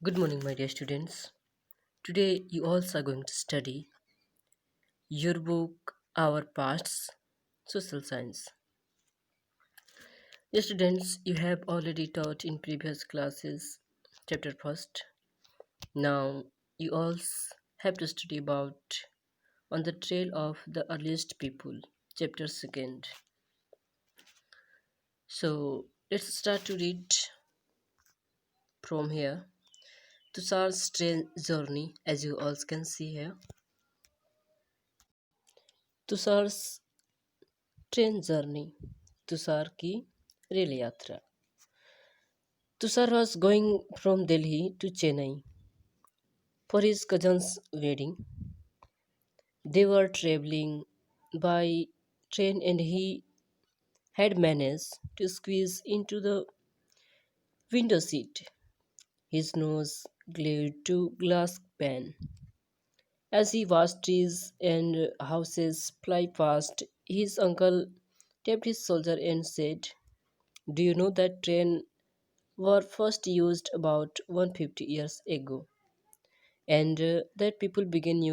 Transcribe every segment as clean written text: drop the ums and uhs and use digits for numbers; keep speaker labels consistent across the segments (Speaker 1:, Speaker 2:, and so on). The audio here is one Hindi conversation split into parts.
Speaker 1: Good morning, my dear students. Today, you all are going to study your book, Our Pasts, Social Science. Dear students, you have already taught in previous classes, chapter first. Now, you all have to study about On the Trail of the Earliest People, chapter second. So, let's start to read from here. Tusar's train journey, as you all can see here. Tushar's train journey Tushar की रेल यात्रा Tushar was going from Delhi to Chennai for his cousin's wedding. They were traveling by train and he had managed to squeeze into the window seat, his nose glued to glass pane. As he watched trees and houses fly past, his uncle tapped his shoulder and said, "Do you know that train were first used about 150 years ago, and that people began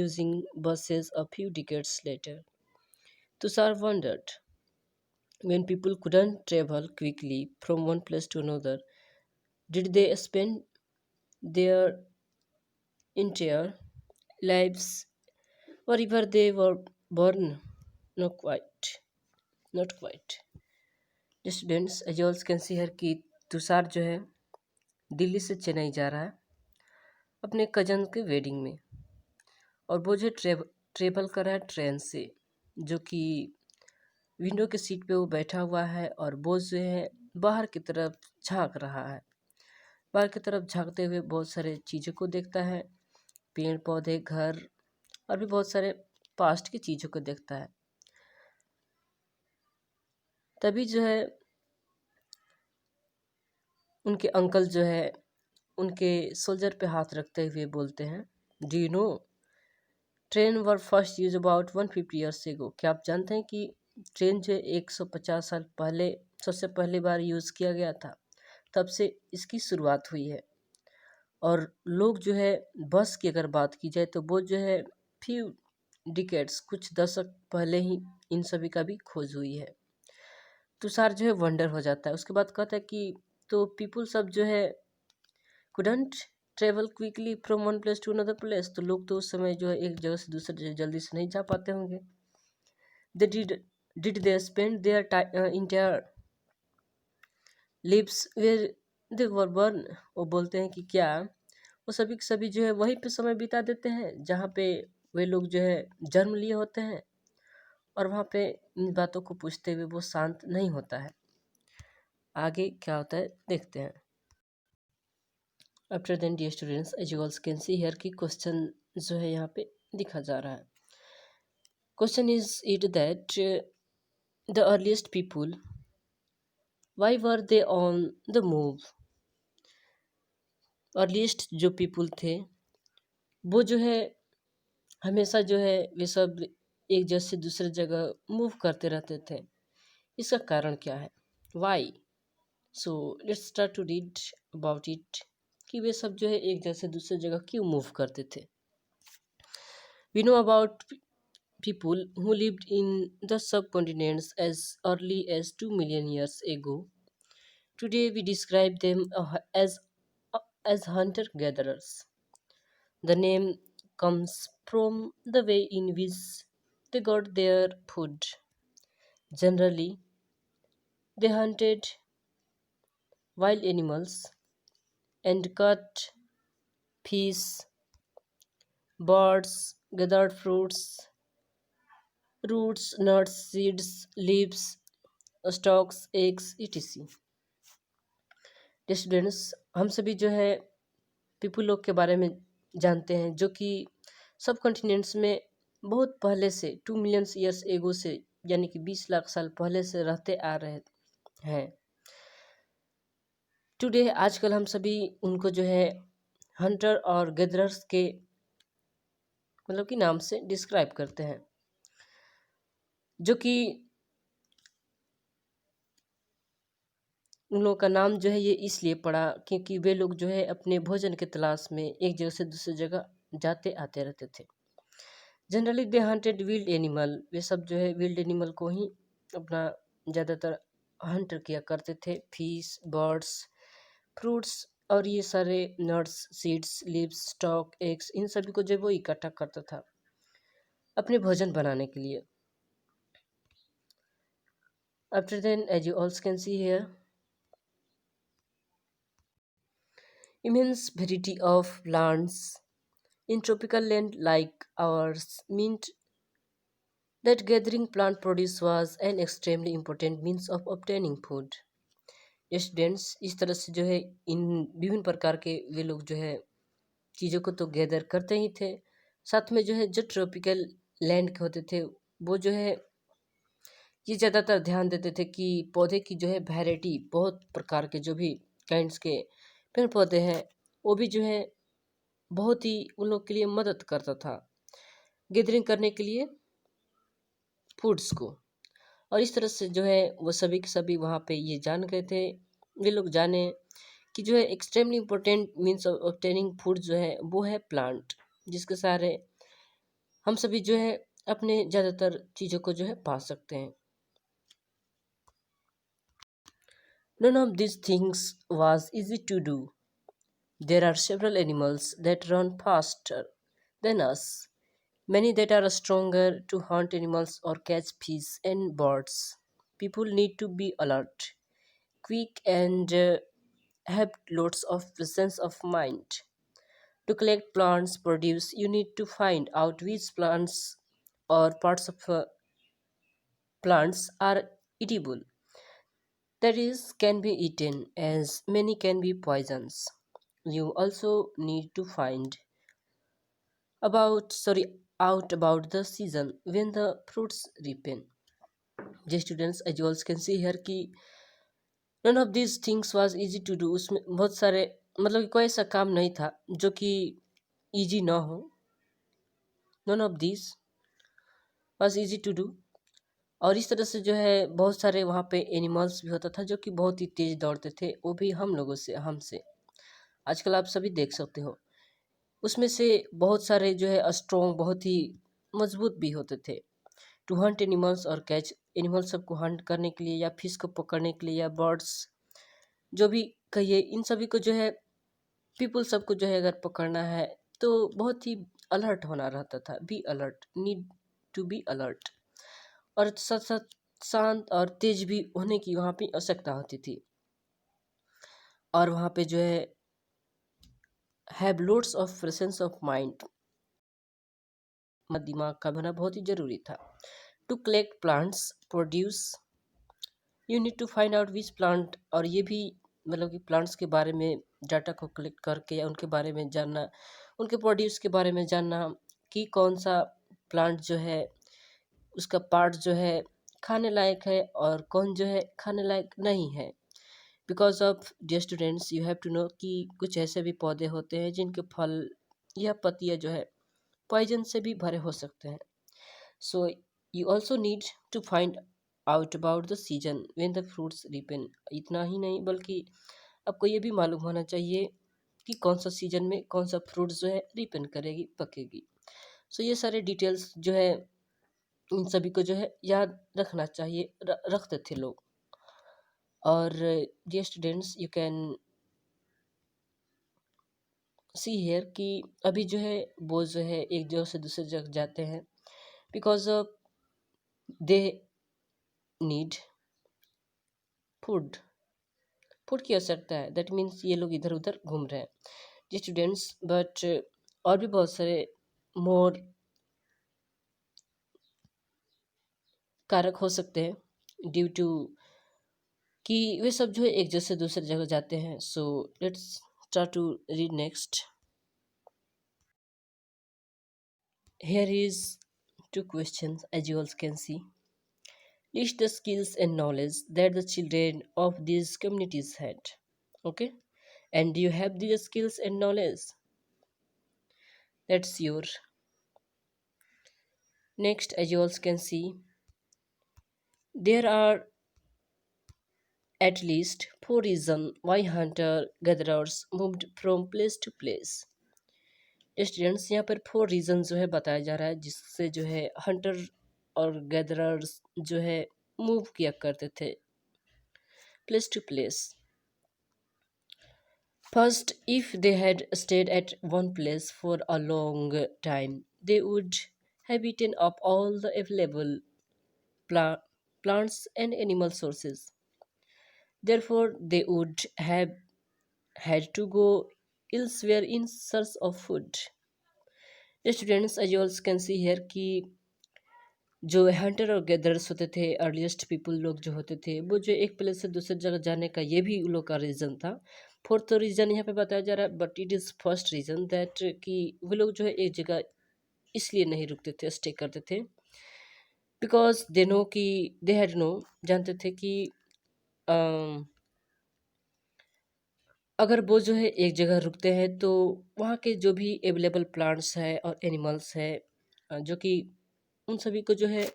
Speaker 1: using buses a few decades later?" Tushar wondered, when people couldn't travel quickly from one place to another, did they spend their entire lives wherever they were born? Not quite. Not quite. The students, as you all can see here कि तुषार जो है दिल्ली से चेन्नई जा रहा है अपने कजन के वेडिंग में। और वो जो ट्रेवल कर रहा है ट्रेन से, जो कि विंडो के सीट पे वो बैठा हुआ है और वो जो है बाहर की तरफ झांक रहा है। बाहर की तरफ झांकते हुए बहुत सारे चीज़ों को देखता है, पेड़ पौधे, घर और भी बहुत सारे पास्ट की चीज़ों को देखता है। तभी जो है उनके अंकल जो है उनके सोल्जर पे हाथ रखते हुए बोलते हैं, do you know train were first use about 150 years ago. क्या आप जानते हैं कि ट्रेन जो 150 साल पहले सबसे पहली बार यूज़ किया गया था, तब से इसकी शुरुआत हुई है। और लोग जो है बस की अगर बात की जाए तो वो जो है फ्यू डिकेट्स कुछ दशक पहले ही इन सभी का भी खोज हुई है। तुषार जो है वंडर हो जाता है। उसके बाद कहता है कि तो पीपल सब जो है couldn't travel quickly from one place to another place, तो लोग तो उस समय जो है एक जगह से दूसरी जगह जल्दी से नहीं जा पाते होंगे। They did they spend their entire lives where they were born. वो बोलते हैं कि क्या वो सभी के सभी जो है वहीं पे समय बिता देते हैं जहाँ पे वे लोग जो है जन्म लिए होते हैं, और वहाँ पे इन बातों को पूछते हुए वो शांत नहीं होता है। आगे क्या होता है देखते हैं। After then dear students, as you also can see here कि क्वेश्चन जो है यहाँ पे दिखा जा रहा है। Question is it that the earliest people why were they on the move. Earliest जो पीपुल थे वो जो है हमेशा जो है वे सब एक जगह से दूसरे जगह मूव करते रहते थे। इसका कारण क्या है, why. So let's start to read about it कि वे सब जो है एक जगह से दूसरे जगह क्यों मूव करते थे। We know about people who lived in the subcontinents as early as 2 million years ago. Today we describe them as hunter gatherers. The name comes from the way in which they got their food. Generally, they hunted wild animals and caught fish, birds, gathered fruits, roots, nuts, seeds, leaves, stocks, eggs, etc. Students, हम सभी जो है पीपल लोग के बारे में जानते हैं जो कि सब कॉन्टिनेंट्स में बहुत पहले से 2 मिलियन ईयर्स एगो से यानी कि 20 लाख साल पहले से रहते आ रहे हैं। टुडे आजकल हम सभी उनको जो है हंटर और गैदरर्स के मतलब कि नाम से डिस्क्राइब करते हैं, जो कि उन लोगों का नाम जो है ये इसलिए पड़ा क्योंकि वे लोग जो है अपने भोजन के तलाश में एक जगह से दूसरी जगह जाते आते रहते थे। Generally they hunted wild animal, वे सब जो है विल्ड एनिमल को ही अपना ज़्यादातर हंट किया करते थे। फिश, बर्ड्स, फ्रूट्स और ये सारे nuts, seeds, leaves, stalk, eggs, इन सभी को जो है वो इकट्ठा करता था अपने भोजन बनाने के लिए। After then, as you also can see here, immense variety of plants in tropical land like ours meant that gathering plant produce was an extremely important means of obtaining food. Students, इस तरह से जो है इन विभिन्न प्रकार के वे लोग जो है चीज़ों को तो गैदर करते ही थे, साथ में जो है जो ट्रॉपिकल लैंड के होते थे वो जो है ये ज़्यादातर ध्यान देते थे कि पौधे की जो है वैरायटी, बहुत प्रकार के जो भी काइंड्स के पेड़ पौधे हैं वो भी जो है बहुत ही उन लोग के लिए मदद करता था गैदरिंग करने के लिए फूड्स को। और इस तरह से जो है वो सभी के सभी वहाँ पे ये जान गए थे, ये लोग जाने कि जो है extremely important means of obtaining food जो है वो है प्लांट, जिसके सहारे हम सभी जो है अपने ज़्यादातर चीज़ों को जो है पा सकते हैं। None of these things was easy to do. There are several animals that run faster than us, many that are stronger to hunt animals or catch fish and birds. People need to be alert, quick, and have lots of presence of mind. To collect plants produce, you need to find out which plants or parts of plants are eatable, that is, can be eaten, as many can be poisons. You also need to find out about the season when the fruits ripen. जी students, as you also can see here कि none of these things was easy to do, उसमें बहुत सारे मतलब कि कोई ऐसा काम नहीं था जो कि easy ना हो। none of these was easy to do। और इस तरह से जो है बहुत सारे वहाँ पे एनिमल्स भी होता था जो कि बहुत ही तेज़ दौड़ते थे, वो भी हम लोगों से, हमसे। आजकल आप सभी देख सकते हो उसमें से बहुत सारे जो है स्ट्रॉन्ग, बहुत ही मजबूत भी होते थे। टू हंट एनिमल्स और कैच एनिमल्स सबको हंट करने के लिए या फिश को पकड़ने के लिए या बर्ड्स जो भी कहिए, इन सभी को जो है पीपल सबको जो है अगर पकड़ना है तो बहुत ही अलर्ट होना रहता था। Be alert, need to be alert. और साथ साथ शांत और तेज भी होने की वहाँ पे आवश्यकता होती थी। और वहाँ पे जो है have loads of presence of mind, दिमाग का होना बहुत ही ज़रूरी था। To collect plants produce, you need to find out which plant, और ये भी मतलब कि प्लांट्स के बारे में डाटा को कलेक्ट करके या उनके बारे में जानना, उनके प्रोड्यूस के बारे में जानना कि कौन सा प्लांट जो है उसका पार्ट जो है खाने लायक है और कौन जो है खाने लायक नहीं है। Because of dear students, you have to know कि कुछ ऐसे भी पौधे होते हैं जिनके फल या पत्तियाँ जो है पॉइजन से भी भरे हो सकते हैं। So you also need to find out about the season when the fruits ripen. इतना ही नहीं बल्कि आपको ये भी मालूम होना चाहिए कि कौन सा सीजन में कौन सा फ्रूट्स जो है रिपेन करेगी, पकेगी। सो ये सारे डिटेल्स जो है इन सभी को जो है याद रखना चाहिए, रखते थे लोग। और dear students, you can see here कि अभी जो है वो जो है एक जगह से दूसरी जगह जाते हैं because of they need food, food की आवश्यकता है। दैट मीन्स ये लोग इधर उधर घूम रहे हैं जी स्टूडेंट्स। बट और भी बहुत सारे मोर कारक हो सकते हैं ड्यू टू कि वे सब जो है एक जगह से दूसरी जगह जाते हैं। So let's try to read next. Here is two questions as you all can see. List the skills and knowledge that the children of these communities had. Okay? And do you have these skills and knowledge? That's your. Next, as you all can see, there are at least four reasons why hunter gatherers moved from place to place। Students यहाँ पर फोर रीज़न जो है बताया जा रहा है जिससे जो है हंटर और गैदरर्स जो है मूव किया करते थे place to place. First, if they had stayed at one place for a long time they would have eaten up all the available plants and animal sources. Therefore, they would have had to go elsewhere in search of food. Students, as you also can see here कि जो हंटर और गैदरर्स होते थे अर्लीस्ट पीपल लोग जो होते थे वो जो एक प्लेस से दूसरी जगह जाने का ये भी उन लोग का रीज़न था। फोर्थ रीज़न यहाँ पे बताया जा रहा है but it is first reason that कि वो लोग जो है एक जगह इसलिए नहीं रुकते थे स्टे करते थे बिकॉज दे नो कि दे हैड नो जानते थे कि अम, अगर वो जो है एक जगह रुकते हैं तो वहाँ के जो भी अवेलेबल प्लांट्स है और एनिमल्स है जो कि उन सभी को जो है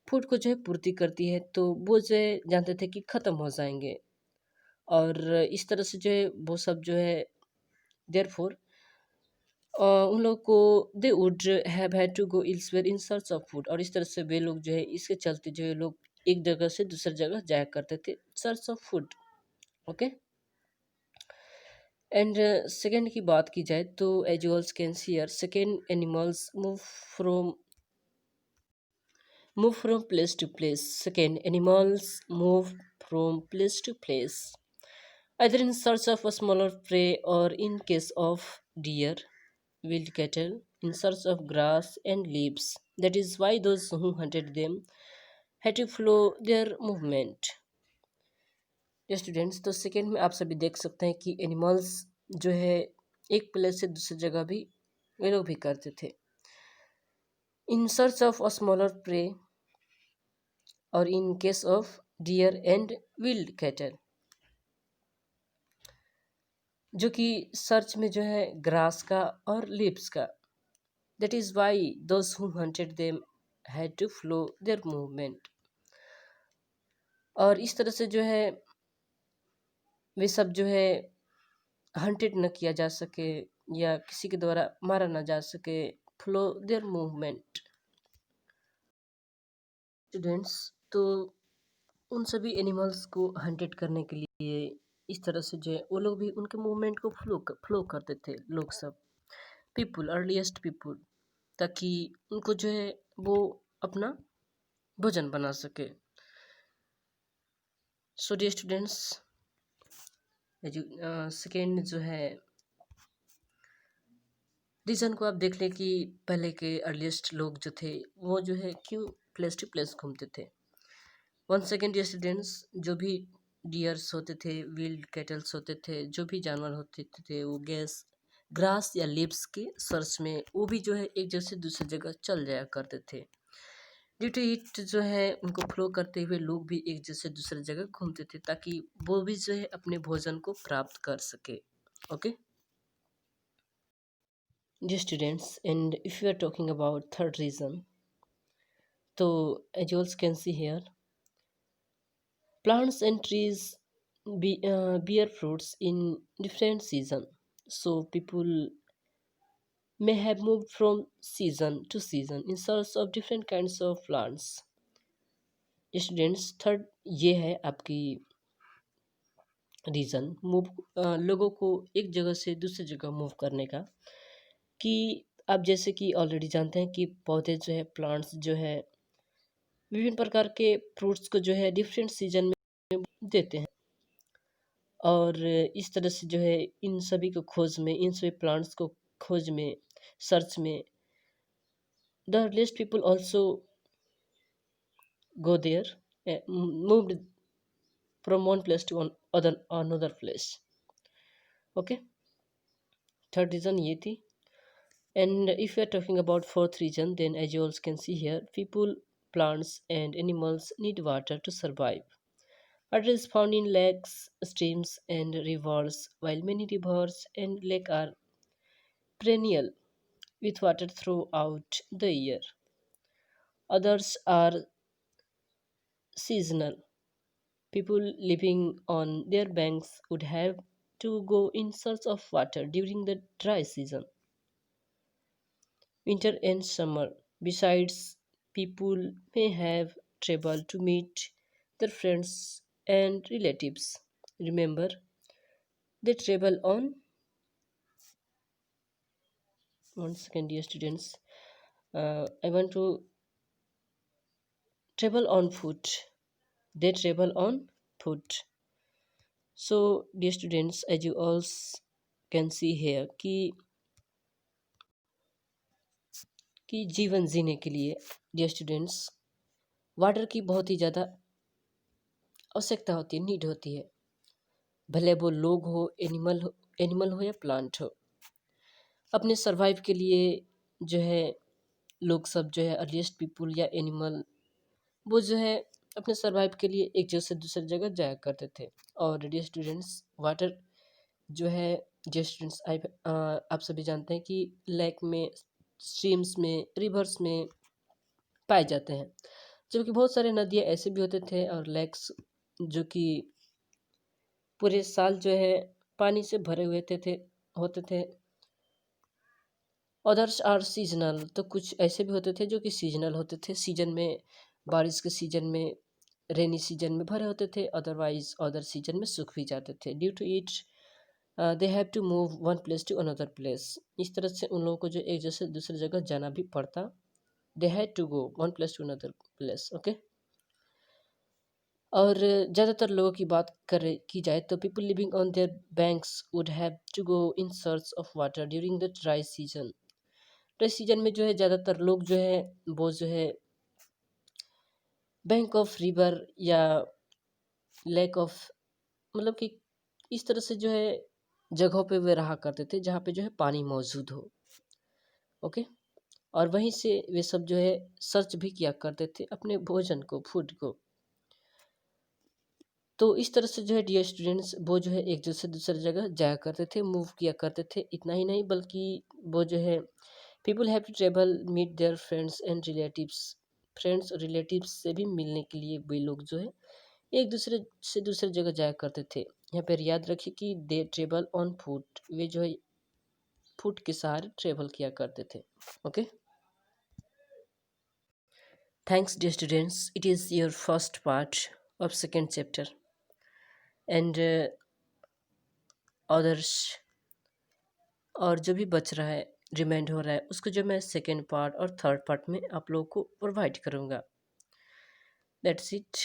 Speaker 1: फूड को जो है पूर्ति करती है तो वो जो है जानते थे कि ख़त्म हो जाएंगे और इस तरह से जो है वो सब जो है देयरफॉर उन लोग को they would have had to go elsewhere in search of food और इस तरह से वे लोग जो है इसके चलते जो है लोग एक जगह से दूसरी जगह जाया करते थे search of food. Okay and second की बात की जाए तो as you also can see here second animals move from place to place। Second, animals move from place to place either in search of a smaller prey or in case of deer wild cattle in search of grass and leaves। That is why those who hunted them had to follow their movement। Students तो सेकेंड में आप सभी देख सकते हैं कि एनिमल्स जो है एक प्लेस से दूसरी जगह भी वे लोग भी करते थे in search of a smaller prey और in case of deer and wild cattle जो कि सर्च में जो है ग्रास का और लीव्स का। That is why those who hunted them had to follow their movement और इस तरह से जो है वे सब जो है हंटेड न किया जा सके या किसी के द्वारा मारा ना जा सके फ्लो देयर मूवमेंट। स्टूडेंट्स तो उन सभी एनिमल्स को हंटेड करने के लिए इस तरह से जो है वो लोग भी उनके मूवमेंट को फ्लो करते थे लोग सब पीपुल अर्लीस्ट पीपुल ताकि उनको जो है वो अपना भोजन बना सके। सो डियर स्टूडेंट्स सेकेंड जो है रीज़न को आप देख लें कि पहले के अर्लीस्ट लोग जो थे वो जो है क्यों प्लेस टू प्लेस घूमते थे। वन सेकेंड डियर स्टूडेंट्स जो भी डियर्स होते थे विल्ड कैटल्स होते थे जो भी जानवर होते थे वो ग्रास या लीव्स के सर्च में वो भी जो है एक जगह से दूसरी जगह चल जाया करते थे। ड्यू टू इट जो है उनको फ्लो करते हुए लोग भी एक जगह से दूसरी जगह घूमते थे ताकि वो भी जो है अपने भोजन को प्राप्त कर सके। Okay dear students and if you are talking about third reason तो as you also can see here plants and trees bear fruits in different season so people may have moved from season to season in search of different kinds of plants। Students third ये है आपकी रीज़न मूव लोगों को एक जगह से दूसरी जगह मूव करने का कि आप जैसे कि ऑलरेडी जानते हैं कि पौधे जो है प्लांट्स जो है विभिन्न प्रकार के फ्रूट्स को जो है डिफरेंट सीजन में देते हैं और इस तरह से जो है इन सभी को खोज में इन सभी प्लांट्स को खोज में सर्च में the list people also go there moved from one place to another place। okay third reason ये थी and if we are talking about fourth reason then as you also can see here people plants and animals need water to survive। water is found in lakes streams and rivers while many rivers and lakes are perennial with water throughout the year, others are seasonal People living on their banks would have to go in search of water during the dry season, winter and summer. Besides, people may have trouble to meet their friends and relatives. Remember, they travel on, one second, dear students. I want to travel on foot. They travel on foot. So, dear students, as you all can see here, कि जीवन जीने के लिए डियर स्टूडेंट्स वाटर की बहुत ही ज़्यादा आवश्यकता होती है, नीड होती है। भले वो लोग हो, एनिमल हो या प्लांट हो। अपने सरवाइव के लिए जो है लोग सब जो है अर्लीस्ट पीपुल या एनिमल वो जो है अपने सरवाइव के लिए एक जगह से दूसरी जगह जाया करते थे। और डियर स्टूडेंट्स वाटर जो है डियर स्टूडेंट्स आप सभी जानते हैं कि लेक में, स्ट्रीम्स में, रिवर्स में पाए जाते हैं। जबकि बहुत सारे नदियाँ ऐसे भी होते थे और लेक्स जो कि पूरे साल जो है पानी से भरे हुए थे होते थे। अदर्स आर सीजनल, तो कुछ ऐसे भी होते थे जो कि सीजनल होते थे। सीजन में, बारिश के सीजन में, रेनी सीजन में भरे होते थे, अदरवाइज अदर सीजन में सूख भी जाते थे। Due to it they have to move one place to another place. इस तरह से उन लोगों को जो एक जगह से दूसरी जगह जाना भी पड़ता। They had to go one place to another place, okay. और ज़्यादातर लोगों की बात की जाए तो people living on their banks would have to go in search of water during the dry season. Dry season में जो है ज़्यादातर लोग जो है वो जो है बैंक ऑफ रिवर या लेक ऑफ, मतलब कि इस तरह से जो है जगहों पे वे रहा करते थे जहाँ पे जो है पानी मौजूद हो, ओके। और वहीं से वे सब जो है सर्च भी किया करते थे अपने भोजन को, फूड को। तो इस तरह से जो है डियर स्टूडेंट्स वो जो है एक जगह से दूसरी जगह जाया करते थे, मूव किया करते थे। इतना ही नहीं बल्कि वो जो है people have to travel meet their friends and relatives. Friends और रिलेटिव्स से भी मिलने के लिए वे लोग जो है एक दूसरे से दूसरी जगह जाया करते थे। यहाँ पर याद रखिए कि दे ट्रेवल ऑन फुट, वे जो है फुट के सहारे ट्रेवल किया करते थे, okay. Thanks dear students, it is your first part of second chapter and others, और जो भी बच रहा है, रिमाइंड हो रहा है, उसको जो मैं सेकेंड पार्ट और थर्ड पार्ट में आप लोगों को प्रोवाइड करूँगा। That's it.